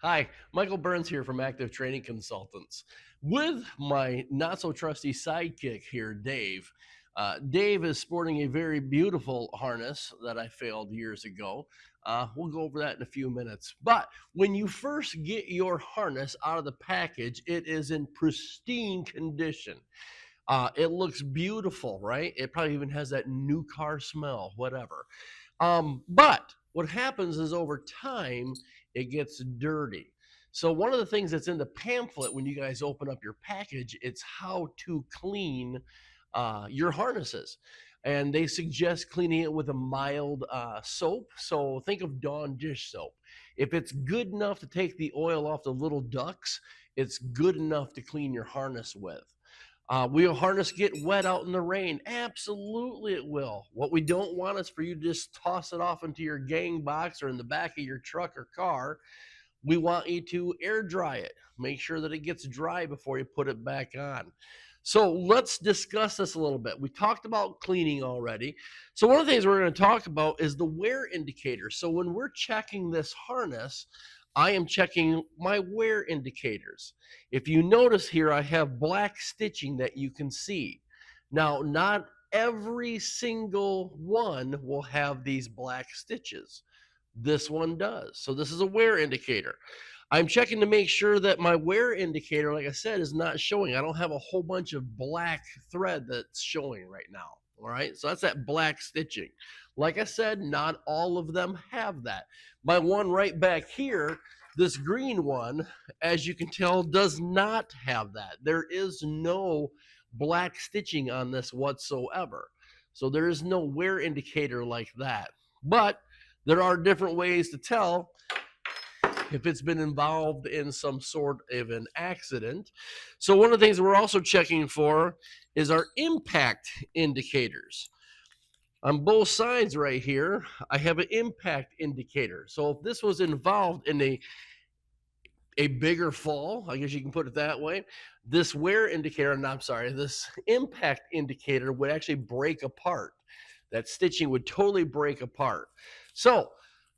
Hi, Michael Burns here from Active Training Consultants with my not so trusty sidekick here, Dave. Dave is sporting a very beautiful harness that I failed years ago. We'll go over that in a few minutes. But when you first get your harness out of the package, it is in pristine condition. It looks beautiful, right? It probably even has that new car smell, whatever. But what happens is over time, it gets dirty. So one of the things that's in the pamphlet when you guys open up your package, it's how to clean your harnesses. And they suggest cleaning it with a mild soap. So think of Dawn dish soap. If it's good enough to take the oil off the little ducts, it's good enough to clean your harness with. Will harness get wet out in the rain? Absolutely, it will. What we don't want is for you to just toss it off into your gang box or in the back of your truck or car. We want you to air dry it. Make sure that it gets dry before you put it back on. So let's discuss this a little bit. We talked about cleaning already. So one of the things we're going to talk about is the wear indicator. So when we're checking this harness, I am checking my wear indicators. If you notice here, I have black stitching that you can see. Now, not every single one will have these black stitches. This one does. So this is a wear indicator. I'm checking to make sure that my wear indicator, like I said, is not showing. I don't have a whole bunch of black thread that's showing right now. All right. So that's that black stitching. Like I said, not all of them have that. My one right back here, this green one, as you can tell, does not have that. There is no black stitching on this whatsoever. So there is no wear indicator like that. But there are different ways to tell if it's been involved in some sort of an accident. So one of the things we're also checking for is our impact indicators. On both sides right here, I have an impact indicator. So if this was involved in a bigger fall, I guess you can put it that way, this wear indicator, no, I'm sorry, this impact indicator would actually break apart. That stitching would totally break apart. So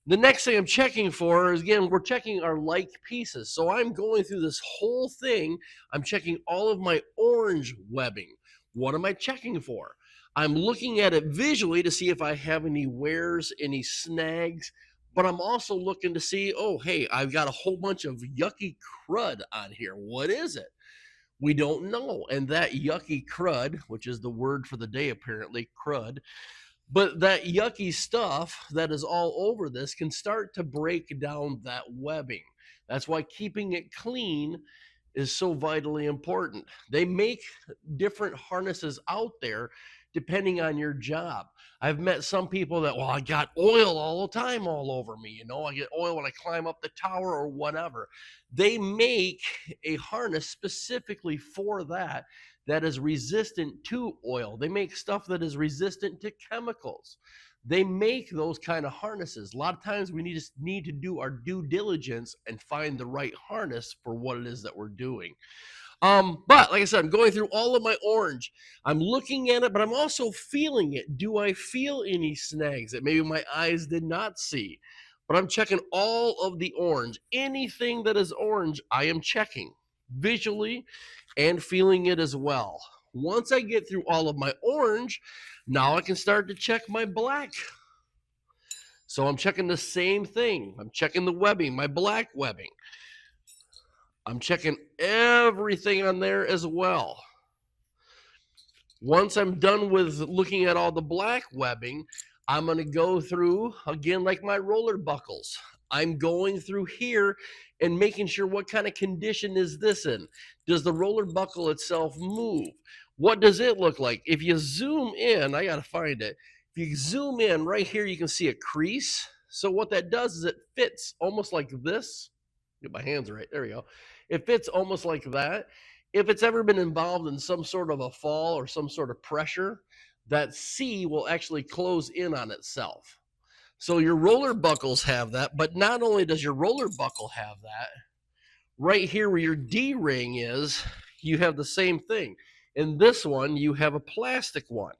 the next thing I'm checking for is, again, we're checking our like pieces. So I'm going through this whole thing. I'm checking all of my orange webbing. What am I checking for? I'm looking at it visually to see if I have any wears, any snags, but I'm also looking to see, oh, hey, I've got a whole bunch of yucky crud on here. What is it? We don't know. And that yucky crud, which is the word for the day apparently, crud, but that yucky stuff that is all over this can start to break down that webbing. That's why keeping it clean is so vitally important. They make different harnesses out there depending on your job. I've met some people that, well, I got oil all the time all over me. I get oil when I climb up the tower or whatever. They make a harness specifically for that that is resistant to oil. They make stuff that is resistant to chemicals. They make those kind of harnesses. A lot of times we just need to do our due diligence and find the right harness for what it is that we're doing. But like I said, I'm going through all of my orange. I'm looking at it, but I'm also feeling it. Do I feel any snags that maybe my eyes did not see? But I'm checking all of the orange. Anything that is orange, I am checking visually and feeling it as well. Once I get through all of my orange, now I can start to check my black. So I'm checking the same thing. I'm checking the webbing, my black webbing. I'm checking everything on there as well. Once I'm done with looking at all the black webbing, I'm going to go through, again, like my roller buckles. I'm going through here and making sure what kind of condition is this in. Does the roller buckle itself move? What does it look like? If you zoom in, I got to find it. If you zoom in right here, you can see a crease. So what that does is it fits almost like this. Get my hands right. There we go. It fits almost like that. If it's ever been involved in some sort of a fall or some sort of pressure, that C will actually close in on itself. So your roller buckles have that, but not only does your roller buckle have that, right here where your D ring is, you have the same thing. In this one, you have a plastic one.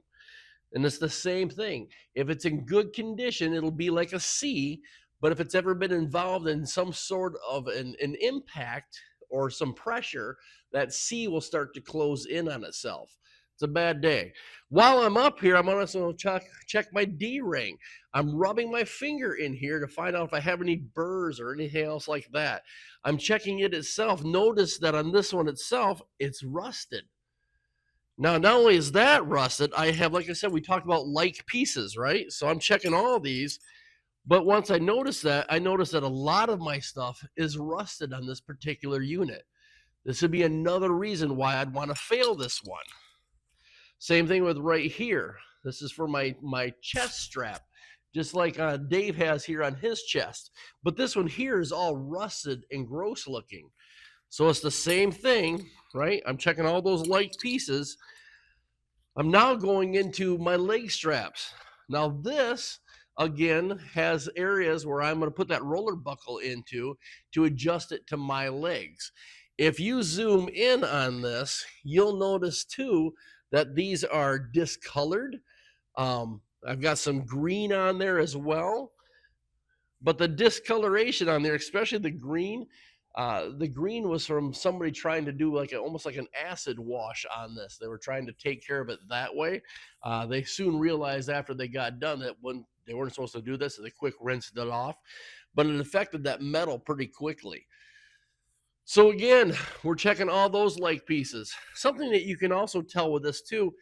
And it's the same thing. If it's in good condition, it'll be like a C. But if it's ever been involved in some sort of an impact or some pressure, that C will start to close in on itself. It's a bad day. While I'm up here, I'm also going to check my D ring. I'm rubbing my finger in here to find out if I have any burrs or anything else like that. I'm checking it itself. Notice that on this one itself, it's rusted. Now, not only is that rusted, I have, like I said, we talked about like pieces, right? So I'm checking all these. But once I noticed that a lot of my stuff is rusted on this particular unit. This would be another reason why I'd want to fail this one. Same thing with right here. This is for my chest strap, just like Dave has here on his chest. But this one here is all rusted and gross looking. So it's the same thing, right? I'm checking all those like pieces. I'm now going into my leg straps. Now this, again, has areas where I'm going to put that roller buckle into to adjust it to my legs. If you zoom in on this, you'll notice too that these are discolored. I've got some green on there as well, but the discoloration on there, especially the green was from somebody trying to do like almost like an acid wash on this. They were trying to take care of it that way. They soon realized after they got done that when they weren't supposed to do this, so they quick rinsed it off, but it affected that metal pretty quickly. So again, we're checking all those like pieces. Something that you can also tell with this too,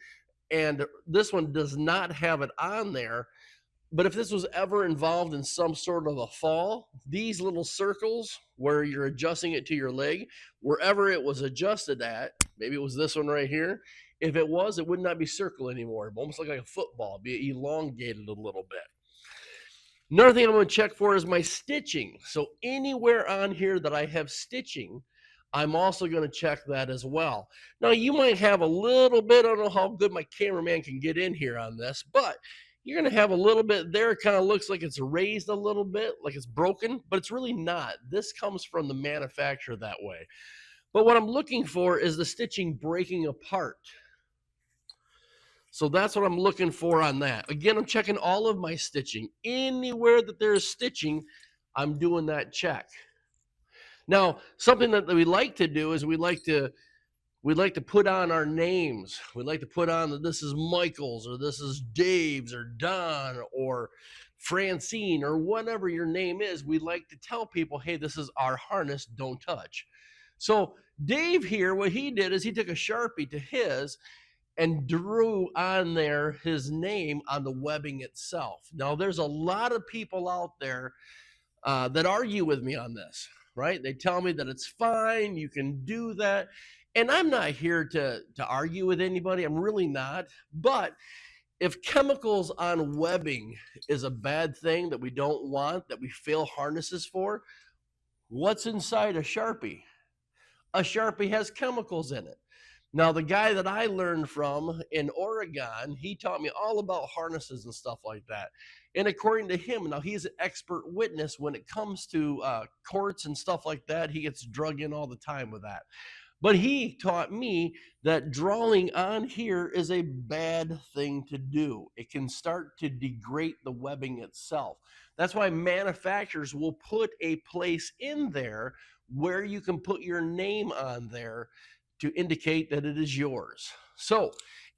and this one does not have it on there, but if this was ever involved in some sort of a fall, these little circles where you're adjusting it to your leg, wherever it was adjusted at, maybe it was this one right here. If it was, it would not be circle anymore. Almost like a football, be elongated a little bit. Another thing I'm going to check for is my stitching. So anywhere on here that I have stitching, I'm also going to check that as well. Now you might have a little bit, I don't know how good my cameraman can get in here on this, but you're going to have a little bit there. It kind of looks like it's raised a little bit, like it's broken, but it's really not. This comes from the manufacturer that way. But what I'm looking for is the stitching breaking apart. So that's what I'm looking for on that. Again, I'm checking all of my stitching. Anywhere that there's stitching, I'm doing that check. Now, something that we like to do is we like to put on our names. We like to put on that this is Michael's or this is Dave's or Don or Francine or whatever your name is. We like to tell people, hey, this is our harness, don't touch. So Dave here, what he did is he took a Sharpie to his and drew on there his name on the webbing itself. Now, there's a lot of people out there that argue with me on this, right? They tell me that it's fine, you can do that. And I'm not here to argue with anybody. I'm really not. But if chemicals on webbing is a bad thing that we don't want, that we fail harnesses for, what's inside a Sharpie? A Sharpie has chemicals in it. Now, the guy that I learned from in Oregon, he taught me all about harnesses and stuff like that. And according to him, now he's an expert witness when it comes to courts and stuff like that. He gets drug in all the time with that. But he taught me that drawing on here is a bad thing to do. It can start to degrade the webbing itself. That's why manufacturers will put a place in there where you can put your name on there to indicate that it is yours. So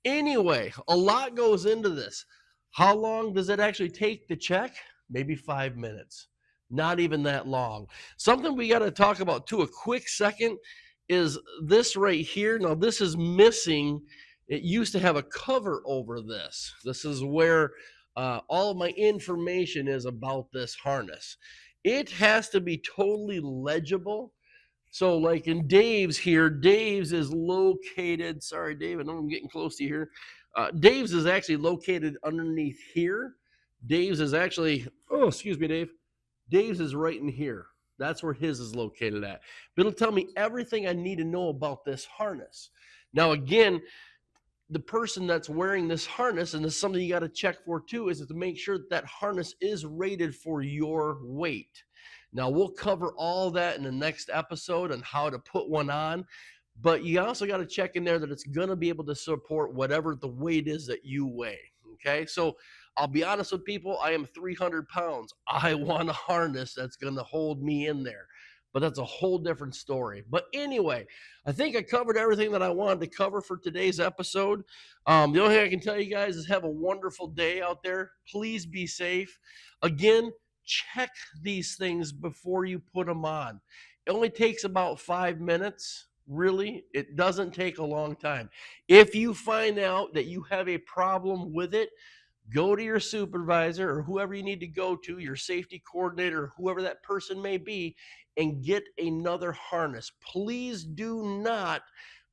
anyway, a lot goes into this. How long does it actually take to check? Maybe 5 minutes. Not even that long. Something we got to talk about too, a quick second, is this right here. Now this is missing. It used to have a cover over this. This is where all of my information is about this harness. It has to be totally legible. So like in Dave's here, Dave's is located, sorry, Dave, I know I'm getting close to you here. Dave's is actually located underneath here. Dave's is actually, oh, excuse me, Dave. Dave's is right in here. That's where his is located at. But it'll tell me everything I need to know about this harness. Now, again, the person that's wearing this harness, and this is something you got to check for too, is to make sure that that harness is rated for your weight. Now, we'll cover all that in the next episode on how to put one on, but you also got to check in there that it's going to be able to support whatever the weight is that you weigh. Okay, so I'll be honest with people, I am 300 pounds. I want a harness that's going to hold me in there. But that's a whole different story. But anyway, I think I covered everything that I wanted to cover for today's episode. The only thing I can tell you guys is have a wonderful day out there. Please be safe. Again, check these things before you put them on. It only takes about 5 minutes. Really, it doesn't take a long time. If you find out that you have a problem with it, go to your supervisor or whoever you need to go to, your safety coordinator, whoever that person may be, and get another harness. Please do not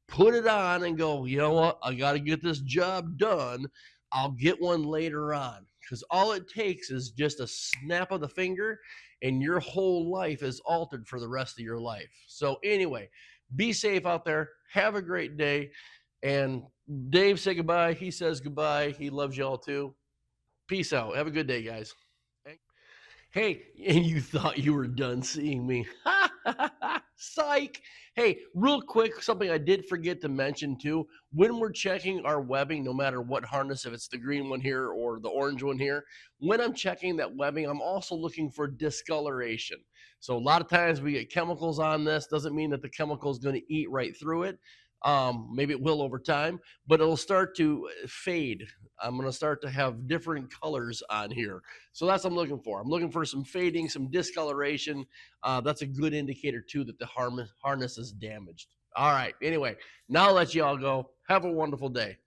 put it on and go, you know what, I got to get this job done. I'll get one later on. Because all it takes is just a snap of the finger, and your whole life is altered for the rest of your life. So, anyway, be safe out there. Have a great day. And Dave, say goodbye. He says goodbye. He loves y'all too. Peace out. Have a good day, guys. Hey, and you thought you were done seeing me. Psych. Hey, real quick, something I did forget to mention too. When we're checking our webbing, no matter what harness, if it's the green one here or the orange one here, when I'm checking that webbing, I'm also looking for discoloration. So a lot of times we get chemicals on this. Doesn't mean that the chemical is going to eat right through it. Maybe it will over time, but it'll start to fade. I'm going to start to have different colors on here. So that's what I'm looking for. I'm looking for some fading, some discoloration. That's a good indicator too that the harness is damaged. All right. Anyway, now I'll let you all go. Have a wonderful day.